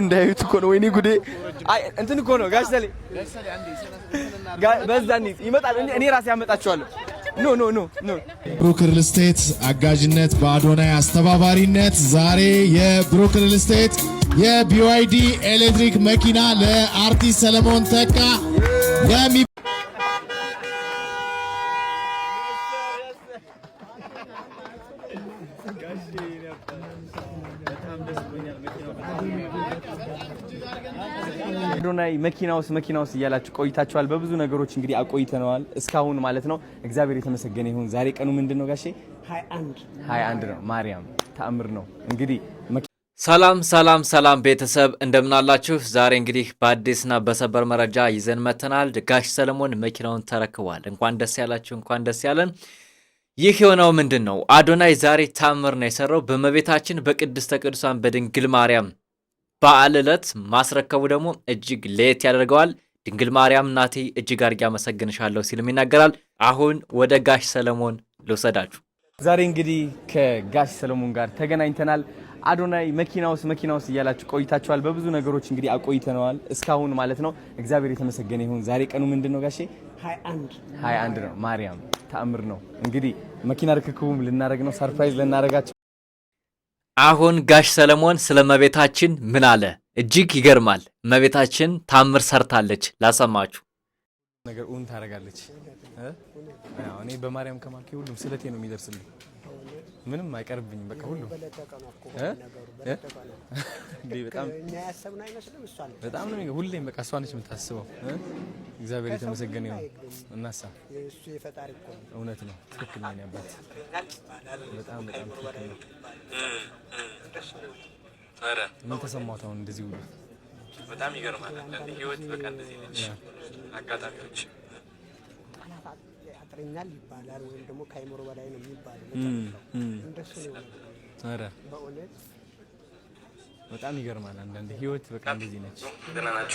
እንዳይዩት እኮ ነው ወይኔ ጉዴ አይ እንትን እኮ ነው ጋሽ ሰሌ በዛን ይመጣል እኔ ራሴ ያመጣቸዋለሁ ኖ ብሩክ ሪል ስቴት አጋዥነት በአዶናይ አስተባባሪነት ዛሬ የብሩክ ሪል ስቴት የቢዋይዲ ኤሌክትሪክ መኪና ለአርቲስት ሰለሞን ተካ አዶናይ መኪናውስ እያላችሁ ቆይታችኋል በብዙ ነገሮች እንግዲህ አቆይተናል እስካሁን ማለት ነው እግዚአብሔር የተመሰገነ ይሁን ዛሬ ቀኑ ምንድነው ጋሼ 21 ነው ማርያም ተአምር ነው እንግዲህ ሰላም ቤተሰብ እንደምን አላችሁ ዛሬ እንግዲህ በአዲስና በሰበር መረጃ ይዘን መተናል ጋሽ ሰለሞን መኪናውን ተረክቧል እንኳን ደስ ያላችሁ እንኳን ደስ ያለን ይህ የሆነው ምንድነው አዶናይ ዛሬ ተአምር ነው የሰራው በመቤታችን በቅድስተ ቅዱሳን በድንግል ማርያም በዓል ዕለት ማስረከቡ ደግሞ እጅግ ለየት ያደርገዋል ድንግል ማርያም እናቴ እጅግ አድርጌ አመሰግንሻለሁ ሲልም ይናገራል አሁን ወደ ጋሽ ሰለሞን ልውሰዳችሁ ዛሬ እንግዲህ ከጋሽ ሰለሞን ጋር ተገናኝተናል አዶናይ መኪናውስ እያላችሁ ቆይታችኋል በብዙ ነገሮች እንግዲህ አቆይተናል እስካሁን ማለት ነው እግዚአብሔር የተመሰገነ ይሁን ዛሬ ቀኑ ምንድነው ጋሼ 21 ነው ማርያም ተአምር ነው እንግዲህ መኪና ርክክቡም ልናረግ ነው ሰርፕራይዝ ልናረጋቸው አሁን ጋሽ ሰለሞን ስለ መቤታችን ምን አለ እጅግ ይገርማል መቤታችን ታምር ሰርታለች ላሰማችሁ ነገር ኡን ታረጋለች እኔ በማርያም ከማልኪ ሁሉም ስለቴ ነው የሚደርስልኝ ምንም አይቀርብኝም በቃ ሁሉ በጣም ነው ሁሌም በቃ እሷ ነች የምታስበው እግዚአብሔር የተመሰገነ ይሁን እናሳ እሱ የፈጣሪ እኮ እውነት ነው ትክክል ነው ያባት በጣም ትክክል ነው አረ ምን ተሰማው አሁን እንደዚህ ሁሉ በጣም ይገርማል አንተ ህይወት በቃ እንደዚህ ነች አጋጣሚዎች ያጥረኛል ይባላል ወይም ደግሞ ካይሞሮ በላይ ነው የሚባለው እንደሱ ነው አረ በእውነት በጣም ይገርማል አንተ ህይወት በቃ እንደዚህ ነች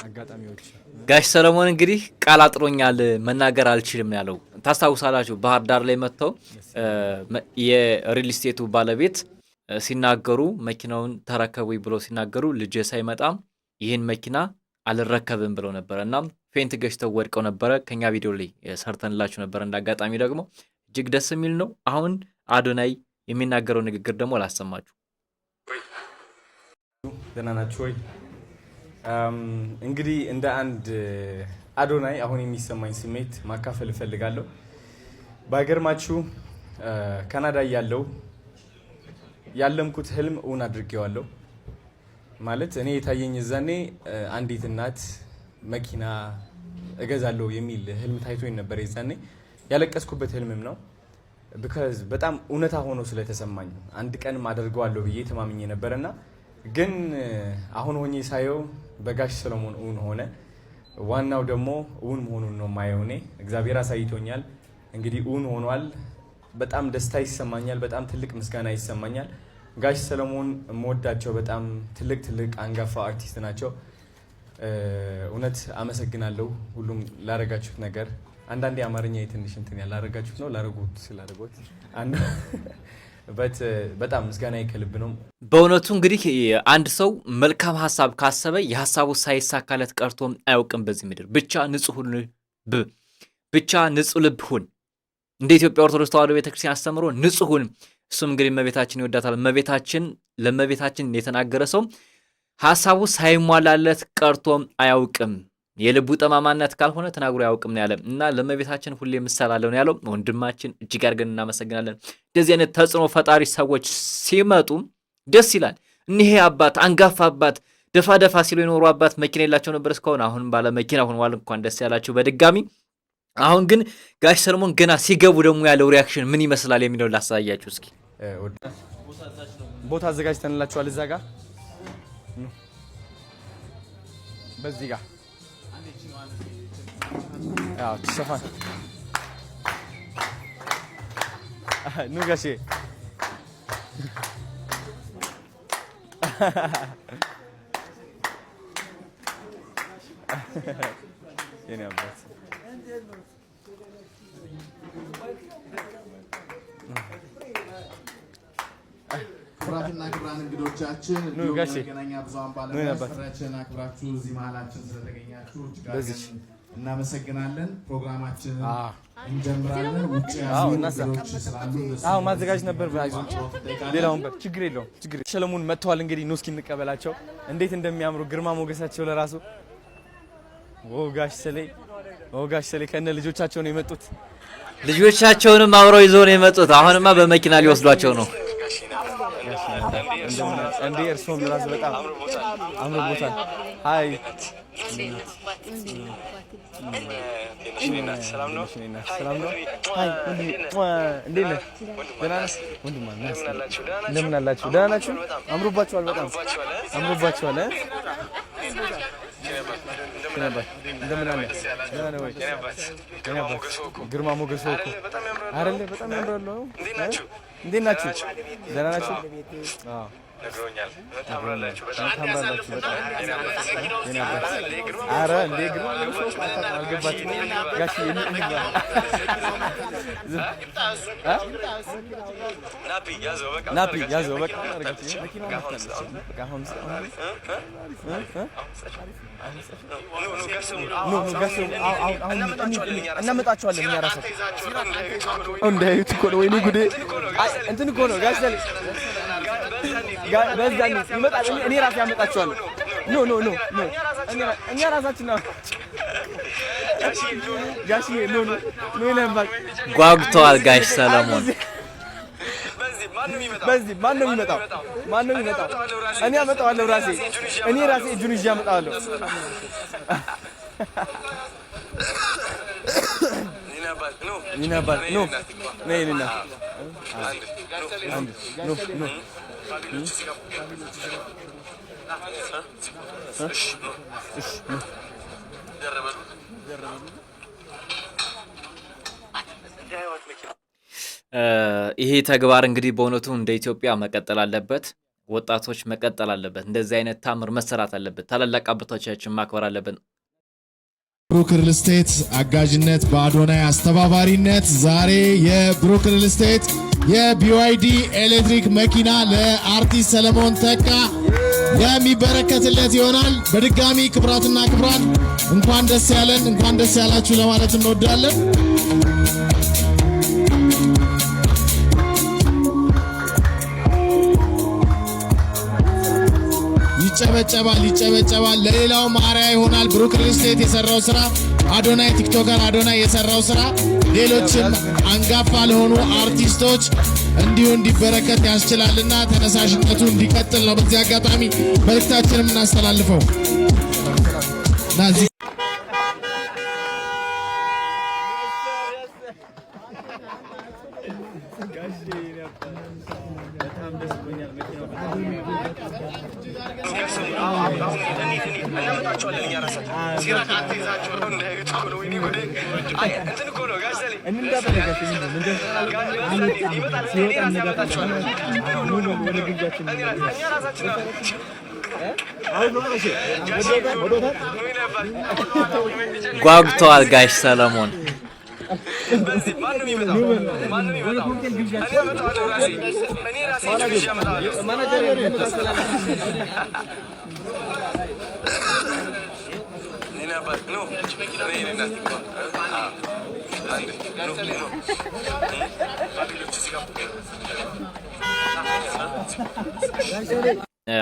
አጋጣሚዎች ጋሽ ሰለሞን እንግዲህ ቃል አጥሮኛል መናገር አልችልም ያለው ታስታውሳላችሁ ባህር ዳር ላይ መጥተው የሪል ስቴቱ ባለቤት ሲናገሩ መኪናውን ተረከቡኝ ብለው ሲናገሩ ልጅ ሳይመጣ ይሄን መኪና አልረከብም ብለው ነበርና ፌንት ገሽተው ወድቀው ነበር ከኛ ቪዲዮ ላይ ሰርተንላችሁ ነበር እንዳጋጣሚ ደግሞ እጅግ ደስ የሚል ነው አሁን አዶናይ የሚናገረው ንግግር ደግሞ ላሰማችሁ ደናናችሁ ወይ እንግዲህ እንደ አንድ አዶናይ አሁን የሚሰማኝ ስሜት ማካፈል ፈልጋለሁ ባይገርማችሁ ካናዳ ያለምኩት ህልም እውን አድርጌዋለሁ ማለት እኔ የታየኝ እዛኔ አንዲት እናት መኪና እገዛለሁ የሚል ህልም ታይቶኝ ነበር የዛኔ ያለቀስኩበት ህልምም ነው because በጣም እውነታ ሆኖ ስለተሰማኝ አንድ ቀን ማደርገዋለሁ ብዬ ተማምኜ ነበርና ግን አሁን ሆኜ ሳየው በጋሽ ሰለሞን እውን ሆነ ዋናው ደግሞ እውን መሆኑን ነው ማየው እኔ እግዚአብሔር አሳይቶኛል እንግዲህ እውን ሆኗል በጣም ደስታ ይሰማኛል በጣም ትልቅ ምስጋና ይሰማኛል ጋሽ ሰለሞን ሞዳቸው በጣም ትልቅ አንጋፋ አርቲስት ናቸው እውነት አመሰግናለሁ ሁሉም ላረጋችሁት ነገር አንዳንዴ አማርኛ የትንሽ እንትን ያላረጋችሁት ነው ስላረጋችሁት አንድ በጣም ምስጋና ይከልብ ነው በእውነቱ እንግዲህ አንድ ሰው መልካም ሐሳብ ካሰበ የሐሳቡ ሳይሳካለት ቀርቶም አያውቅም በዚህ ምድር ብቻ ንጹህ ልብ ሁን እንደ ኢትዮጵያ ኦርቶዶክስ ተዋሕዶ ቤተክርስቲያን አስተምሮ ንጹህ ሁን እሱም እንግዲህ መቤታችን ይወዳታል ለመቤታችን የተናገረ ሰው ሐሳቡ ሳይሟላለት ቀርቶም አያውቅም የልቡ ጠማማነት ካልሆነ ተናግሮ አያውቅም ነው ያለው እና ለመቤታችን ሁሌ ምሳሌው ነው ያለው ወንድማችን እጅግ አድርገን እናመሰግናለን እንደዚህ አይነት ተጽኖ ፈጣሪ ሰዎች ሲመጡ ደስ ይላል እነሆ አባት አንጋፋ አባት ደፋ ሲሉ የኖሩ አባት መኪና የላቸው ነበር እስካሁን አሁን ባለ መኪና ሆነዋል እንኳን ደስ ያላችሁ በድጋሚ አሁን ግን ጋሽ ሰለሞን ገና ሲገቡ ደግሞ ያለው ሪአክሽን ምን ይመስላል የሚለው ላሳያችሁ እስኪ ቦታ አዘጋጅተንላችኋል እዛ ጋር በዚህ ጋር ያው ተሰፋን ኑ ጋሼ የኔ አባት ክብራትና ክብራን እንግዶቻችን እንዲሁም መገናኛ ብዙሃን ባለሙያዎቻችን አክብራችሁ እዚህ መሀላችን ስለተገኛችሁ እጅግ እናመሰግናለን። ፕሮግራማችንን እንጀምራለን። ውጭ ያሉ እንግዶች ስላሉ ማዘጋጅ ነበር። ሌላውን ችግር የለውም። ሰለሞን መጥተዋል። እንግዲህ ኑ እስኪ እንቀበላቸው። እንዴት እንደሚያምሩ ግርማ ሞገሳቸው ለራሱ ጋሽ ሰሌ ከነ ልጆቻቸው ነው የመጡት። ልጆቻቸውንም አብረው ይዘው ነው የመጡት። አሁንማ በመኪና ሊወስዷቸው ነው። እንዴ እርሶም ለራሱ በጣም አምሮቦታል። አይ ሰላም ነው። አይ እንዴት ነህ? ደህና ነህ? ወንድማ እንደምን አላችሁ? ደህና ናችሁ? አምሮባችኋል። በጣም አምሮባችኋል። እንደምን አለ? ደህና ነህ ወይ? ግርማ ሞገሱ እኮ አይደለ? በጣም ያምራሉ። እንዴት ናችሁ? ደህና ናችሁ? አዎ ነግሮኛል። በጣም አላችሁ። በጣም ታምራላችሁ። በጣም አረ እንዴ ግርማ ሞገሱ አልገባችም። ጋሽ ናፒ ያዘው በቃ እናመጣቸዋለን እኛ ራሳችን እንዳያዩት እኮ ነው። ወይኔ ጉዴ! እንትን እኮ ነው ጋሽ ሰሌ በዛኝ ይመጣል። እኔ ራሴ ያመጣቸዋለሁ። ኖ እኛ ራሳችን ነው ጋሽ ነበር ጓጉተዋል ጋሽ ሰለሞን። በዚህ ማን ነው የሚመጣው? እኔ አመጣዋለሁ ራሴ። እኔ ራሴ እጁን ይዤ አመጣዋለሁ። ይናባል ኖ ነይና ኖ ይሄ ተግባር እንግዲህ በእውነቱ እንደ ኢትዮጵያ መቀጠል አለበት። ወጣቶች መቀጠል አለበት። እንደዚህ አይነት ታምር መሰራት አለበት። ታላላቅ አባቶቻችን ማክበር አለበት። ብሩክ ሪል ስቴት አጋዥነት በአዶናይ አስተባባሪነት ዛሬ የብሩክ ሪል ስቴት የቢዋይዲ ኤሌክትሪክ መኪና ለአርቲስት ሰለሞን ተካ የሚበረከትለት ይሆናል። በድጋሚ ክብራትና ክብራን እንኳን ደስ ያለን፣ እንኳን ደስ ያላችሁ ለማለት እንወዳለን። ይጨበጨባል። ለሌላው ማርያ ይሆናል። ብሩክ ሪል ስቴት የሰራው ስራ፣ አዶናይ ቲክቶከር አዶናይ የሰራው ስራ ሌሎችም አንጋፋ ለሆኑ አርቲስቶች እንዲሁ እንዲበረከት ያስችላልና ተነሳሽነቱ እንዲቀጥል ነው በዚህ አጋጣሚ መልእክታችንን እናስተላልፈው። ጓጉተዋል ጋሽ ሰለሞን።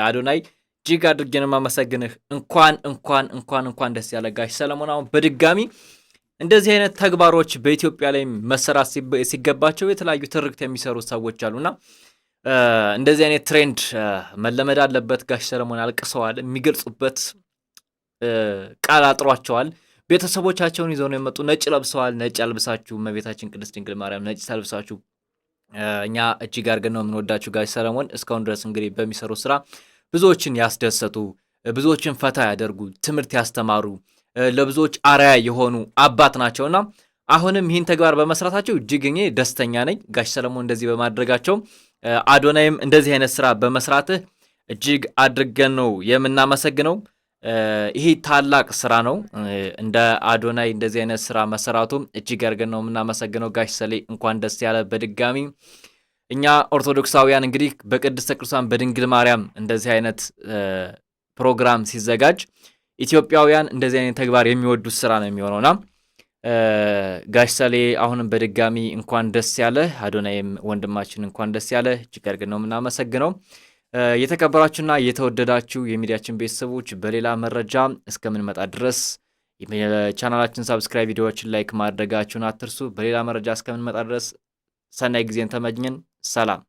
አዶናይ እጅግ አድርጌ ነው የማመሰግንህ። እንኳን ደስ ያለ ጋሽ ሰለሞን። አሁን በድጋሚ እንደዚህ አይነት ተግባሮች በኢትዮጵያ ላይ መሰራት ሲገባቸው የተለያዩ ትርክት የሚሰሩ ሰዎች አሉና እንደዚህ አይነት ትሬንድ መለመድ አለበት። ጋሽ ሰለሞን አልቅሰዋል። የሚገልጹበት ቃል አጥሯቸዋል። ቤተሰቦቻቸውን ይዘው ነው የመጡ። ነጭ ለብሰዋል። ነጭ አልብሳችሁ እመቤታችን ቅድስት ድንግል ማርያም ነጭ ሳልብሳችሁ እኛ እጅግ አድርገን ነው የምንወዳችሁ ጋሽ ሰለሞን። እስካሁን ድረስ እንግዲህ በሚሰሩ ስራ ብዙዎችን ያስደሰቱ፣ ብዙዎችን ፈታ ያደርጉ፣ ትምህርት ያስተማሩ፣ ለብዙዎች አርአያ የሆኑ አባት ናቸውና አሁንም ይህን ተግባር በመስራታቸው እጅግ እኔ ደስተኛ ነኝ። ጋሽ ሰለሞን እንደዚህ በማድረጋቸው አዶናይም እንደዚህ አይነት ስራ በመስራትህ እጅግ አድርገን ነው የምናመሰግነው። ይሄ ታላቅ ስራ ነው። እንደ አዶናይ እንደዚህ አይነት ስራ መሰራቱ እጅግ አድርገን ነው የምናመሰግነው። ጋሽ ሰሌ እንኳን ደስ ያለ። በድጋሚ እኛ ኦርቶዶክሳውያን እንግዲህ በቅድስተ ቅዱሳን በድንግል ማርያም እንደዚህ አይነት ፕሮግራም ሲዘጋጅ ኢትዮጵያውያን እንደዚህ አይነት ተግባር የሚወዱት ስራ ነው የሚሆነውና ጋሽ ሰሌ አሁንም በድጋሚ እንኳን ደስ ያለ አዶናይም ወንድማችን እንኳን ደስ ያለ እጅግ አድርገን ነው የምናመሰግነው። የተከበራችሁና የተወደዳችሁ የሚዲያችን ቤተሰቦች በሌላ መረጃ እስከምንመጣ ድረስ ቻናላችን ሰብስክራይብ፣ ቪዲዮዎችን ላይክ ማድረጋችሁን አትርሱ። በሌላ መረጃ እስከምንመጣ ድረስ ሰናይ ጊዜን ተመኘን። ሰላም።